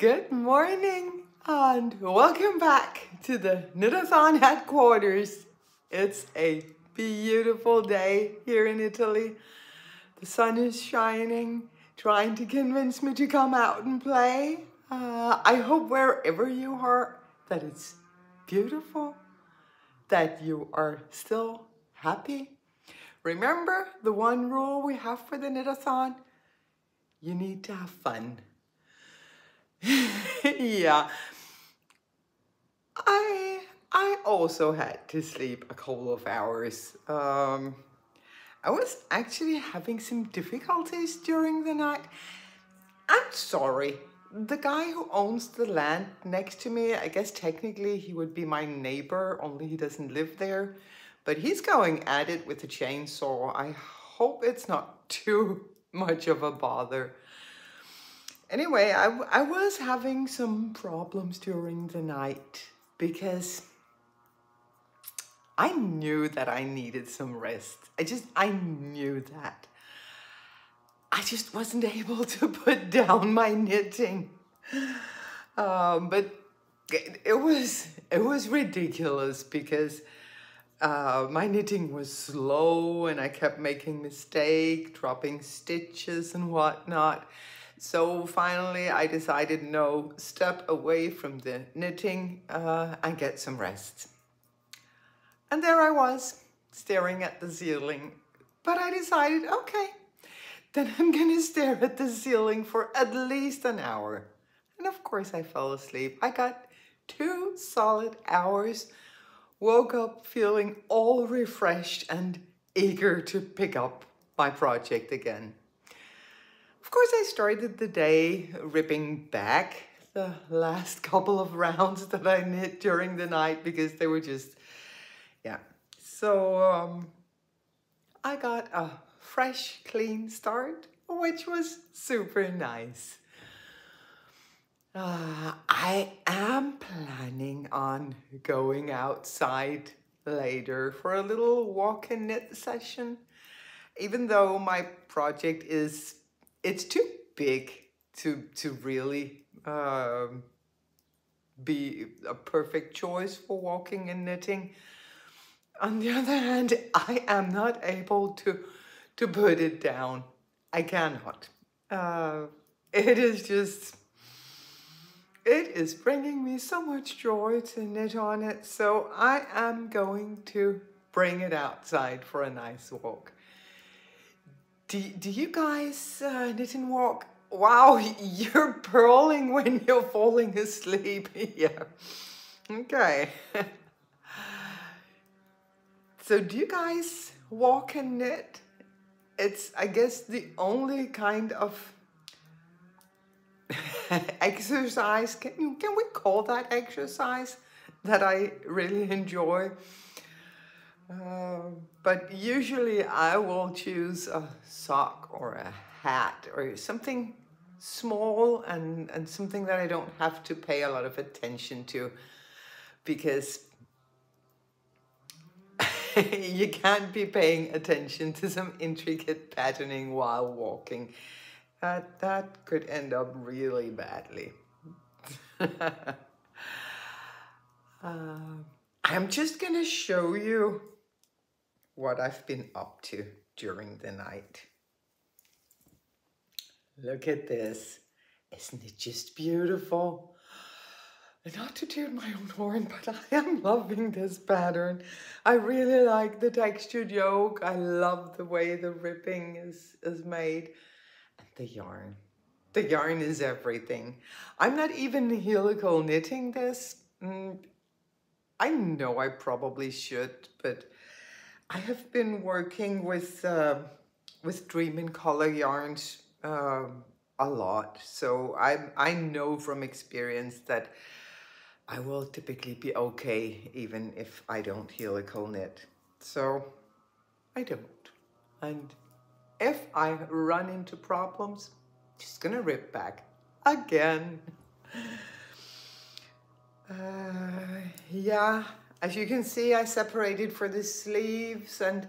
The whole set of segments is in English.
Good morning and welcome back to the Knitathon headquarters. It's a beautiful day here in Italy. The sun is shining, trying to convince me to come out and play. I hope wherever you are that it's beautiful, that you are still happy. Remember the one rule we have for the Knitathon? You need to have fun. Yeah, I also had to sleep a couple of hours. I was actually having some difficulties during the night. I'm sorry. The guy who owns the land next to me, I guess technically he would be my neighbor, only he doesn't live there. But he's going at it with a chainsaw. I hope it's not too much of a bother. Anyway, I was having some problems during the night because I knew that I needed some rest. I knew that. I just wasn't able to put down my knitting. But it was ridiculous because my knitting was slow and I kept making mistakes, dropping stitches and whatnot. So finally I decided no, step away from the knitting and get some rest. And there I was, staring at the ceiling. But I decided, okay, then I'm gonna stare at the ceiling for at least an hour. And of course I fell asleep. I got 2 solid hours, woke up feeling all refreshed and eager to pick up my project again. Of course, I started the day ripping back the last couple of rounds that I knit during the night because they were just, yeah. So I got a fresh, clean start, which was super nice. I am planning on going outside later for a little walk and knit session, even though my project it's too big to really be a perfect choice for walking and knitting. On the other hand, I am not able to put it down. I cannot. It is bringing me so much joy to knit on it, so I am going to bring it outside for a nice walk. Do you guys knit and walk? Wow, you're purling when you're falling asleep. Yeah. Okay. So do you guys walk and knit? It's, I guess, the only kind of exercise, can we call that exercise, that I really enjoy? But usually I will choose a sock or a hat or something small and something that I don't have to pay a lot of attention to, because you can't be paying attention to some intricate patterning while walking. That could end up really badly. I'm just gonna show you what I've been up to during the night. Look at this. Isn't it just beautiful? And not to toot my own horn, but I am loving this pattern. I really like the textured yoke. I love the way the ripping is made. And the yarn. The yarn is everything. I'm not even helical knitting this. I know I probably should, but I have been working with Dream in Color yarns a lot. So I know from experience that I will typically be okay even if I don't helical knit. So I don't. And if I run into problems, just gonna rip back again. Yeah, as you can see, I separated for the sleeves, and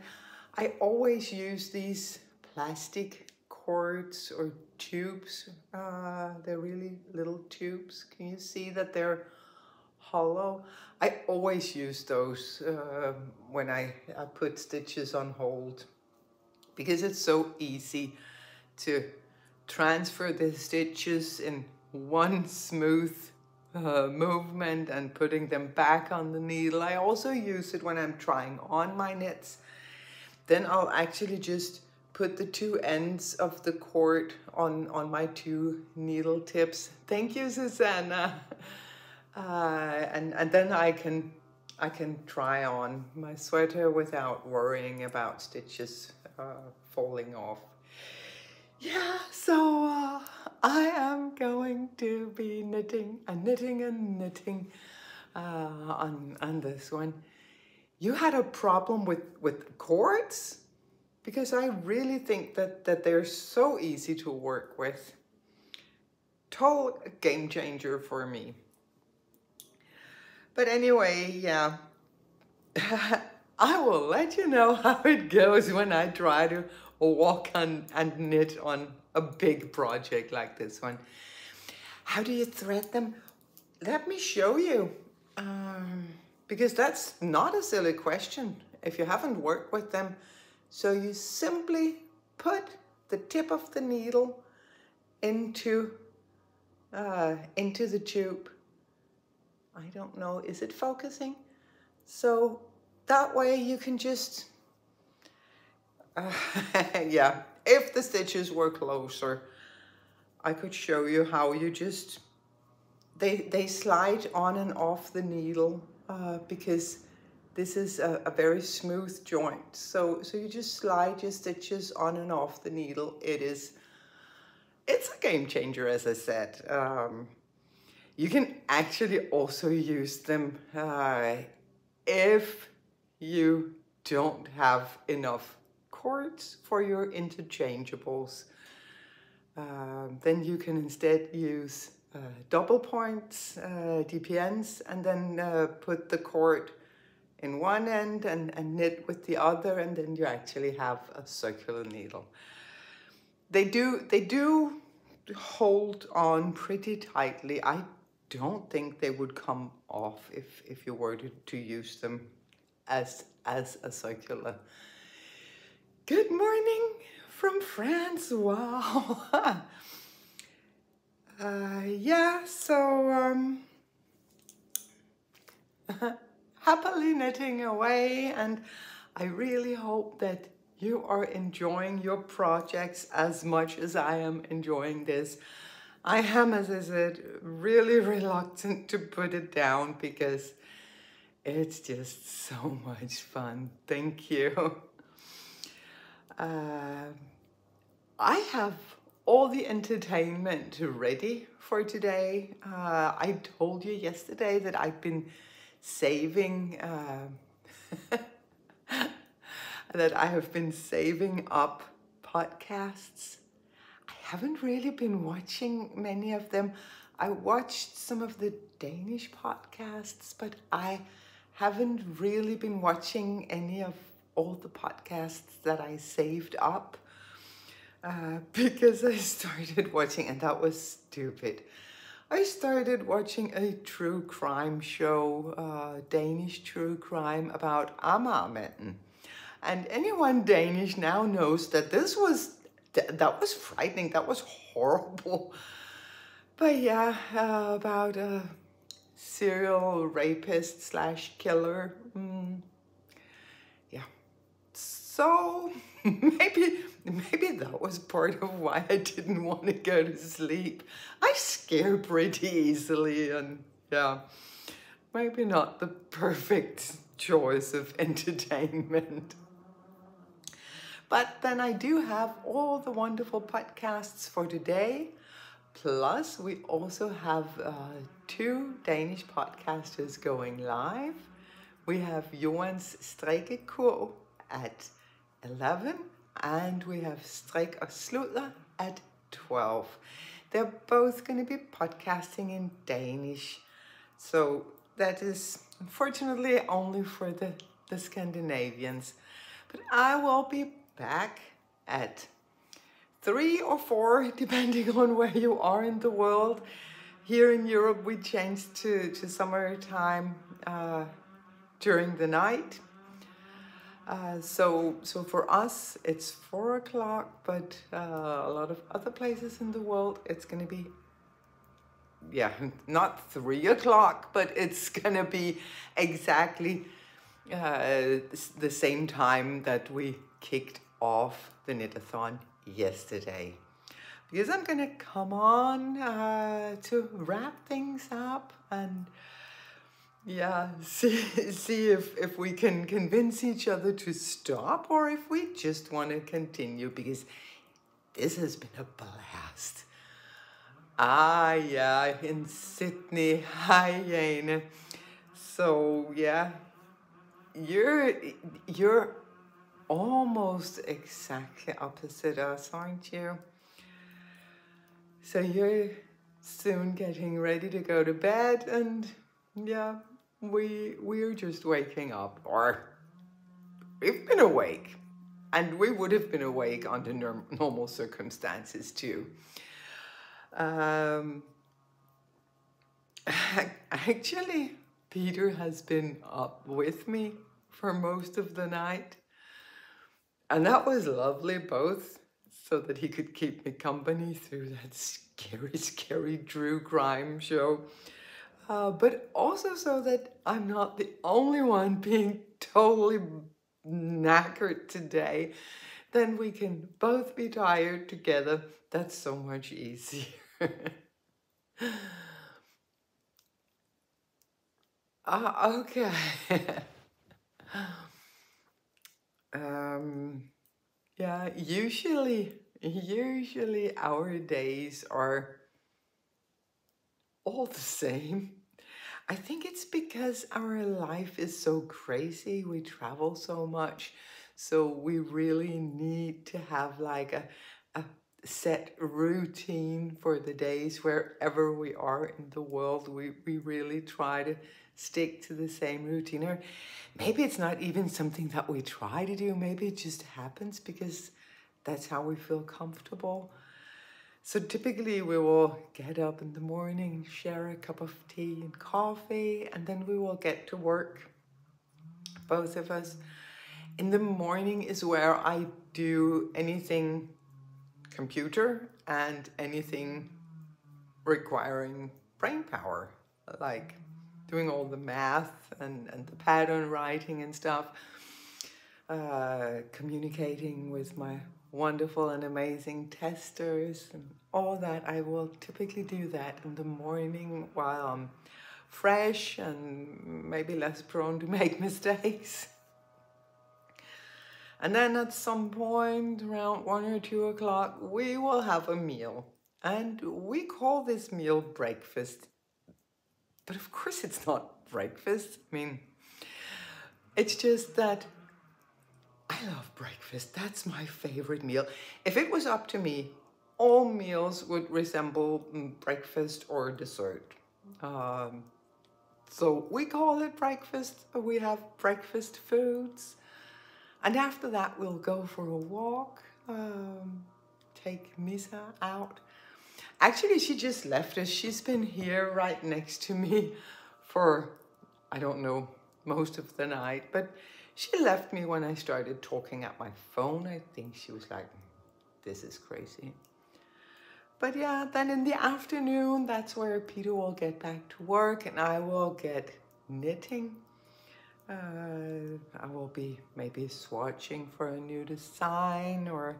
I always use these plastic cords or tubes. They're really little tubes. Can you see that they're hollow? I always use those when I put stitches on hold, because it's so easy to transfer the stitches in one smooth movement and putting them back on the needle. I also use it when I'm trying on my knits. Then I'll actually just put the two ends of the cord on my two needle tips. Thank you, Susanna. And then I can try on my sweater without worrying about stitches falling off. Yeah, so I am going to be knitting and knitting on this one. You had a problem with cords? Because I really think that they're so easy to work with. Total game changer for me. But anyway, yeah, I will let you know how it goes when I try to walk on and knit on a big project like this one. How do you thread them? Let me show you, because that's not a silly question if you haven't worked with them. So you simply put the tip of the needle into the tube. I don't know, is it focusing? So that way you can just, yeah, if the stitches were closer, I could show you how you just, they slide on and off the needle because this is a very smooth joint. So you just slide your stitches on and off the needle. It's a game changer, as I said. You can actually also use them if you don't have enough cords for your interchangeables. Then you can instead use double points, DPNs, and then put the cord in one end and knit with the other, and then you actually have a circular needle. They do hold on pretty tightly. I don't think they would come off if you were to use them as a circular. Good morning from France. Wow. Yeah, so happily knitting away, and I really hope that you are enjoying your projects as much as I am enjoying this. I am, as I said, really reluctant to put it down because it's just so much fun. Thank you. I have all the entertainment ready for today. I told you yesterday that I've been saving, that I have been saving up podcasts. I haven't really been watching many of them. I watched some of the Danish podcasts, but I haven't really been watching any of all the podcasts that I saved up because I started watching, and that was stupid. I started watching a true crime show, Danish true crime about Amagermanden. And anyone Danish now knows that this was that was frightening. That was horrible. But yeah, about a serial rapist / killer. Yeah. So maybe that was part of why I didn't want to go to sleep. I scare pretty easily, and yeah, maybe not the perfect choice of entertainment. But then I do have all the wonderful podcasts for today. Plus, we also have 2 Danish podcasters going live. We have Johan's Strikkekur at 11, and we have Strik og Sludder at 12. They're both going to be podcasting in Danish. So that is unfortunately only for the Scandinavians. But I will be back at 3 or 4, depending on where you are in the world. Here in Europe, we changed to summertime during the night. So for us, it's 4 o'clock, but a lot of other places in the world, it's going to be, yeah, not 3 o'clock, but it's going to be exactly the same time that we kicked off the knitathon yesterday. Because I'm going to come on to wrap things up and yeah, see if we can convince each other to stop or if we just want to continue, because this has been a blast. Ah, yeah, in Sydney. Hi, Jane. So, yeah, you're almost exactly opposite us, aren't you? So you're soon getting ready to go to bed, and yeah, we're just waking up, or we've been awake, and we would have been awake under normal circumstances too. Actually, Peter has been up with me for most of the night, and that was lovely, both so that he could keep me company through that scary true crime show, but also so that I'm not the only one being totally knackered today. Then we can both be tired together. That's so much easier. Okay. Yeah, usually our days are all the same. I think it's because our life is so crazy. We travel so much. So we really need to have like a set routine for the days wherever we are in the world. We really try to stick to the same routine. Or maybe it's not even something that we try to do. Maybe it just happens because that's how we feel comfortable. So typically we will get up in the morning, share a cup of tea and coffee, and then we will get to work, both of us. In the morning is where I do anything computer and anything requiring brain power, like doing all the math and the pattern writing and stuff, communicating with my wonderful and amazing testers and all that. I will typically do that in the morning while I'm fresh and maybe less prone to make mistakes. And then at some point around 1 or 2 o'clock, we will have a meal. And we call this meal breakfast. But of course it's not breakfast. I mean, it's just that I love breakfast. That's my favorite meal. If it was up to me, all meals would resemble breakfast or dessert. So we call it breakfast. We have breakfast foods. And after that, we'll go for a walk, take Misa out. Actually, she just left us. She's been here right next to me for, I don't know, most of the night. But she left me when I started talking at my phone. I think she was like, this is crazy. But yeah, then in the afternoon, that's where Peter will get back to work and I will get knitting. I will be maybe swatching for a new design, or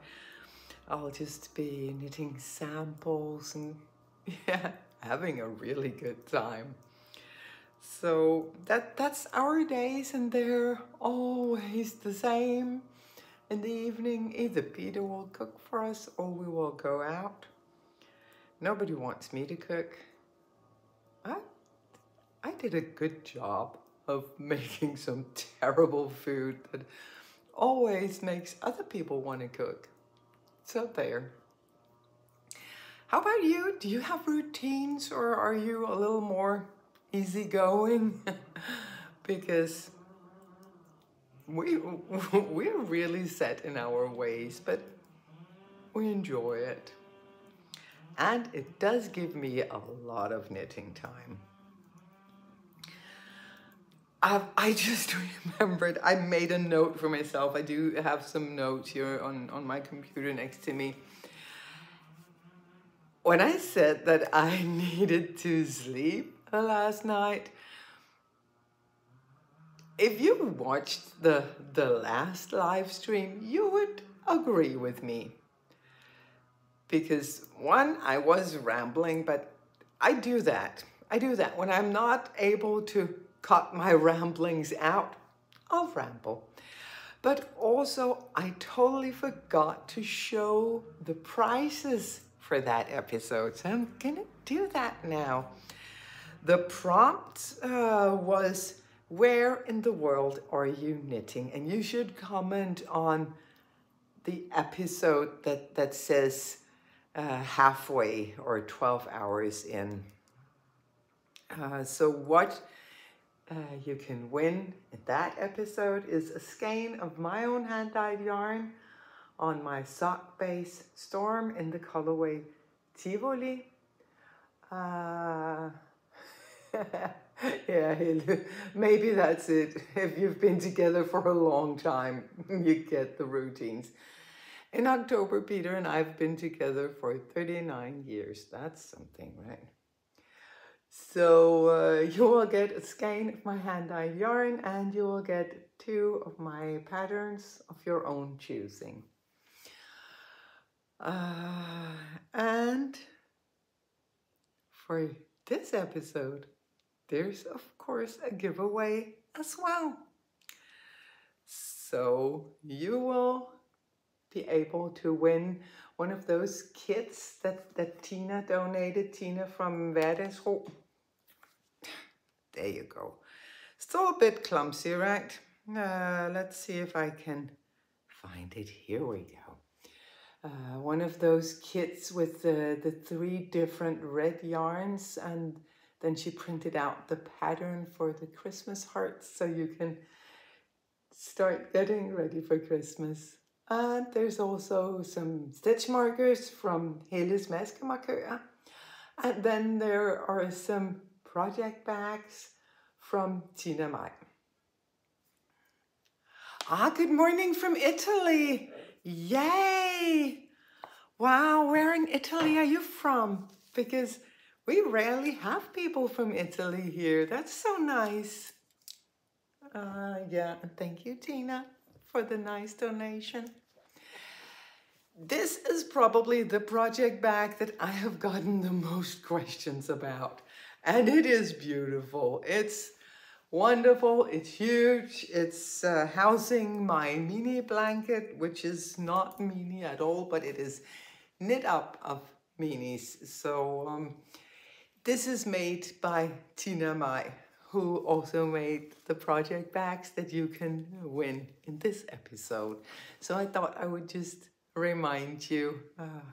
I'll just be knitting samples and yeah, having a really good time. So that's our days, and they're always the same. In the evening, either Peter will cook for us or we will go out. Nobody wants me to cook. I did a good job of making some terrible food that always makes other people want to cook. So there. How about you? Do you have routines, or are you a little more easygoing? Because we're really set in our ways, but we enjoy it. And it does give me a lot of knitting time. I just remembered, I made a note for myself. I do have some notes here on my computer next to me. When I said that I needed to sleep last night, if you watched the last live stream, you would agree with me. Because one, I was rambling, but I do that. I do that. When I'm not able to cut my ramblings out, I'll ramble. But also, I totally forgot to show the prices for that episode. So I'm gonna do that now. The prompt was, where in the world are you knitting? And you should comment on the episode that says halfway or 12 hours in. So what you can win in that episode is a skein of my own hand-dyed yarn on my sock base Storm in the colorway Tivoli. Yeah, maybe that's it. If you've been together for a long time, you get the routines. In October, Peter and I have been together for 39 years. That's something, right? So you will get a skein of my hand-dyed yarn, and you will get 2 of my patterns of your own choosing. And for this episode, there's of course a giveaway as well. So you will be able to win one of those kits that Tina donated, Tina from Hverdagsro. There you go. Still a bit clumsy, right? Let's see if I can find it. Here we go. One of those kits with the 3 different red yarns, and then she printed out the pattern for the Christmas hearts so you can start getting ready for Christmas. And there's also some stitch markers from Helles Maskemarkører. And then there are some project bags from Tina Mai. Good morning from Italy. Yay! Wow, where in Italy are you from? Because we rarely have people from Italy here. That's so nice. Yeah, thank you, Tina, for the nice donation. This is probably the project bag that I have gotten the most questions about. And it is beautiful. It's wonderful. It's huge. It's housing my mini blanket, which is not mini at all, but it is knit up of minis. So this is made by Tina Mai, who also made the project bags that you can win in this episode. So I thought I would just remind you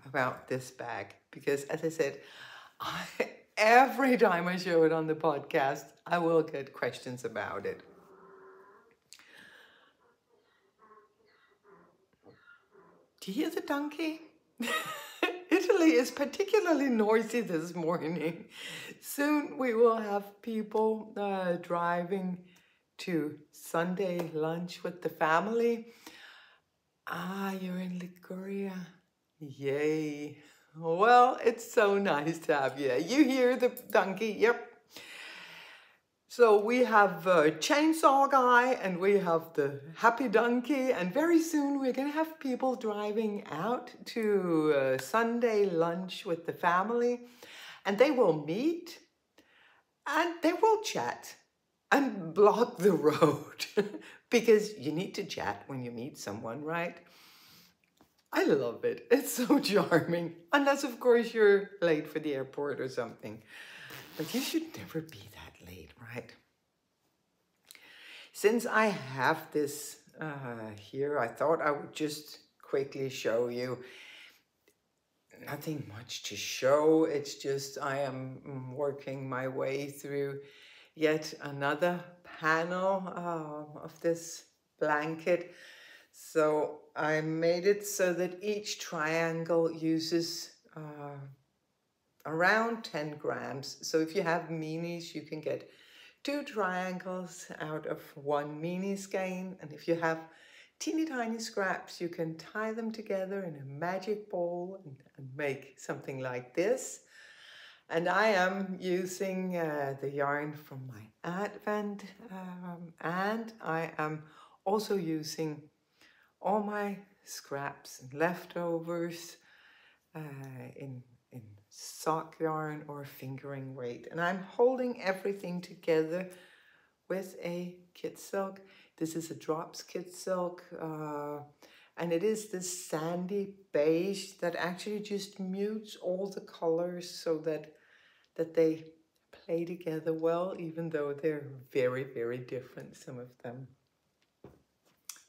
about this bag, because as I said, every time I show it on the podcast, I will get questions about it. Do you hear the donkey? Italy is particularly noisy this morning. Soon we will have people driving to Sunday lunch with the family. You're in Liguria. Yay. Well, it's so nice to have you. You hear the donkey? Yep. So we have Chainsaw Guy and we have the Happy Donkey, and very soon we're going to have people driving out to Sunday lunch with the family, and they will meet and they will chat and block the road because you need to chat when you meet someone, right? I love it. It's so charming. Unless, of course, you're late for the airport or something. But you should never be that late, right? Since I have this here, I thought I would just quickly show you. Nothing much to show. It's just I am working my way through yet another panel of this blanket. So I made it so that each triangle uses around 10 grams. So if you have minis, you can get 2 triangles out of 1 mini skein. And if you have teeny tiny scraps, you can tie them together in a magic ball and make something like this. And I am using the yarn from my Advent, and I am also using all my scraps and leftovers in sock yarn or fingering weight. And I'm holding everything together with a kit silk. This is a drops kit silk, and it is this sandy beige that actually just mutes all the colors so that they play together well, even though they're very, very different, some of them.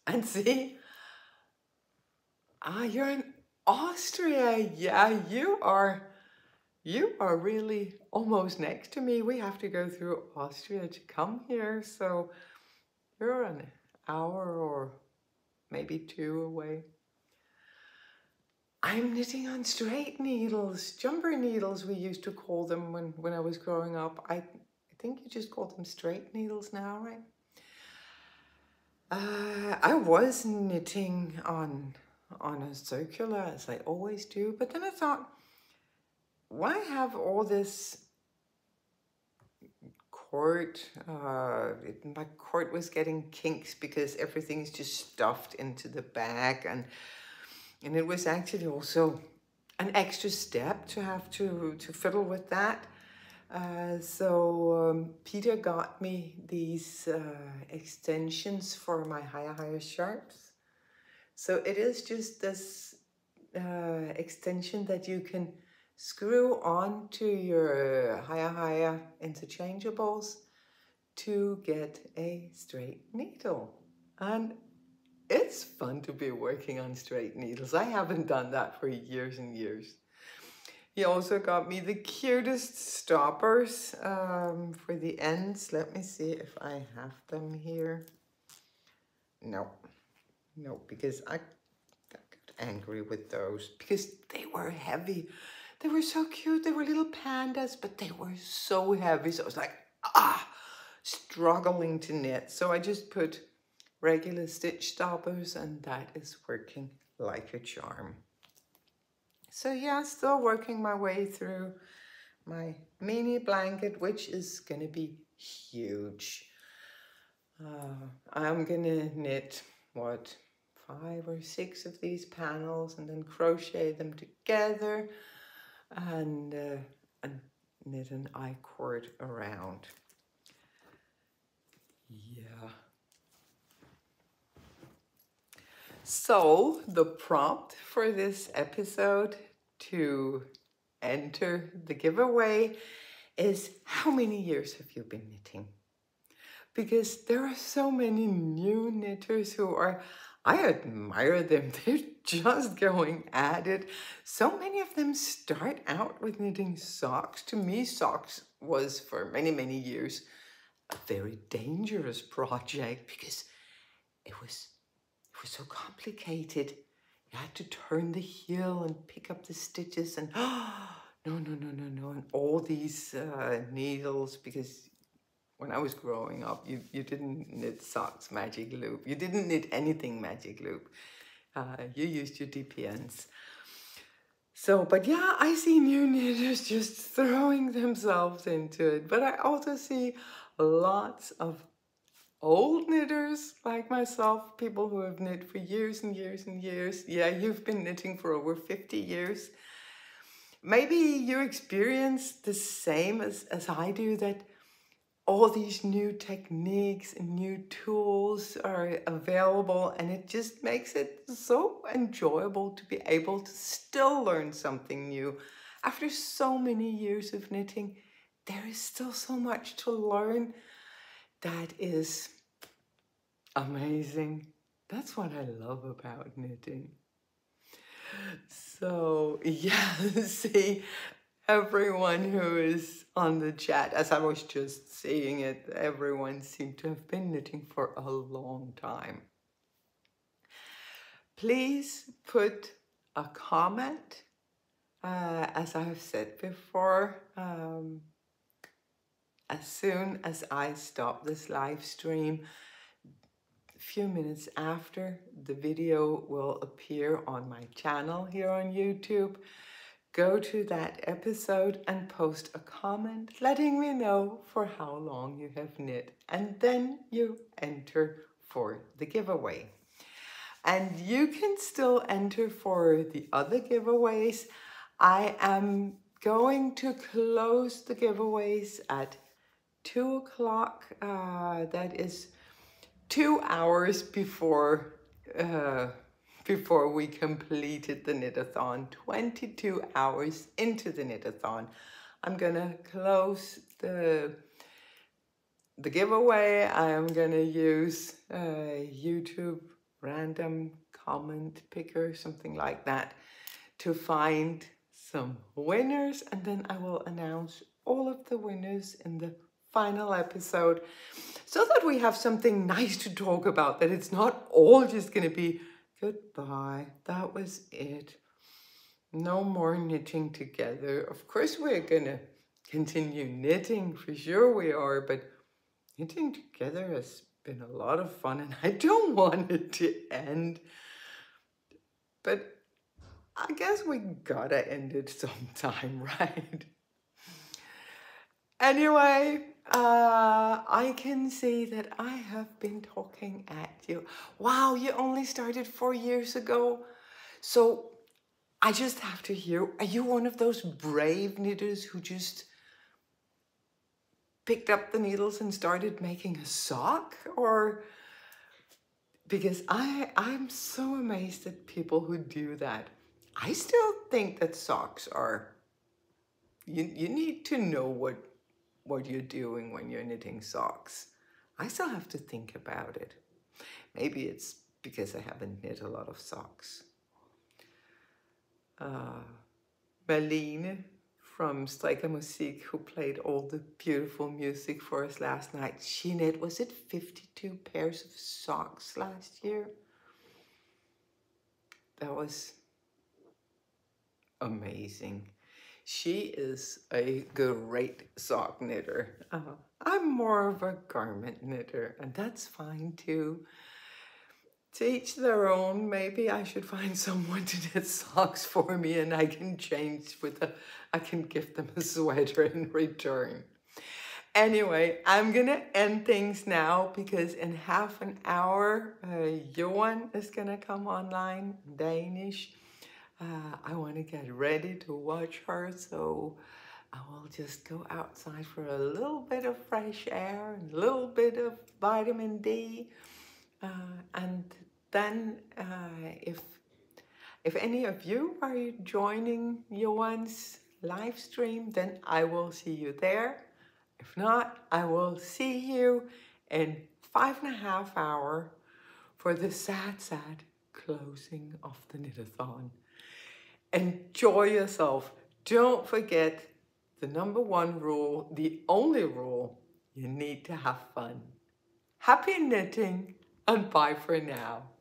And see, you're in Austria. Yeah, you are really almost next to me. We have to go through Austria to come here, so you're an hour or maybe 2 away. I'm knitting on straight needles, jumper needles we used to call them when I was growing up. I think you just call them straight needles now, right? I was knitting on a circular, as I always do, but then I thought, why have all this cord? My cord was getting kinks because everything's just stuffed into the bag, and it was actually also an extra step to have to fiddle with that. So Peter got me these extensions for my higher sharps. So it is just this extension that you can screw on to your higher interchangeables to get a straight needle. And it's fun to be working on straight needles. I haven't done that for years and years. He also got me the cutest stoppers for the ends. Let me see if I have them here. No, because I got angry with those because they were heavy. They were so cute. They were little pandas, but they were so heavy. So I was like, struggling to knit. So I just put regular stitch stoppers, and that is working like a charm. So yeah, still working my way through my mini blanket, which is gonna be huge. I'm gonna knit, what, 5 or 6 of these panels and then crochet them together and knit an I-cord around. Yeah. So the prompt for this episode to enter the giveaway is, how many years have you been knitting? Because there are so many new knitters who are, I admire them, they're just going at it. So many of them start out with knitting socks. To me, socks was for many, many years a very dangerous project because it was so complicated. You had to turn the heel and pick up the stitches and no, and all these needles, because when I was growing up, you didn't knit socks magic loop. You didn't knit anything magic loop. You used your DPNs. So, but yeah, I see new knitters just throwing themselves into it. But I also see lots of old knitters like myself, people who have knit for years and years and years. Yeah, you've been knitting for over 50 years. Maybe you experience the same as I do, that all these new techniques and new tools are available, and it just makes it so enjoyable to be able to still learn something new. After so many years of knitting, there is still so much to learn. That is amazing. That's what I love about knitting. So yeah, see, everyone who is on the chat, as I was just saying it, everyone seemed to have been knitting for a long time. please put a comment. As I have said before, as soon as I stop this live stream, a few minutes after, the video will appear on my channel here on YouTube. Go to that episode and post a comment letting me know for how long you have knit, and then you enter for the giveaway. And you can still enter for the other giveaways. I am going to close the giveaways at 2 o'clock. That is 2 hours before we completed the knitathon. 22 hours into the knitathon, I'm gonna close the giveaway. I am gonna use YouTube random comment picker, something like that, to find some winners, and then I will announce all of the winners in the final episode, so that we have something nice to talk about, that it's not all just gonna be goodbye, that was it, no more knitting together. Of course we're gonna continue knitting, for sure we are, but knitting together has been a lot of fun and I don't want it to end. But I guess we gotta end it sometime, right? Anyway, I can see that I have been talking at you. Wow, you only started 4 years ago. So I just have to hear, are you one of those brave knitters who just picked up the needles and started making a sock? Or, because I'm so amazed at people who do that. I still think that socks are, you need to know what you're doing when you're knitting socks. I still have to think about it. Maybe it's because I haven't knit a lot of socks. Marlene from Musik, who played all the beautiful music for us last night, she knit, was it 52 pairs of socks last year? That was amazing. She is a great sock knitter. I'm more of a garment knitter, and that's fine too. To each their own. Maybe I should find someone to knit socks for me, and I can change I can give them a sweater in return. Anyway, I'm gonna end things now because in half an hour, Johan is gonna come online, Danish. I want to get ready to watch her, so I will just go outside for a little bit of fresh air and a little bit of vitamin D. And then if any of you are joining Johan's live stream, then I will see you there. If not, I will see you in 5.5 hours for the sad closing of the knitathon. Enjoy yourself. Don't forget the #1 rule, the only rule, you need to have fun. Happy knitting, and bye for now.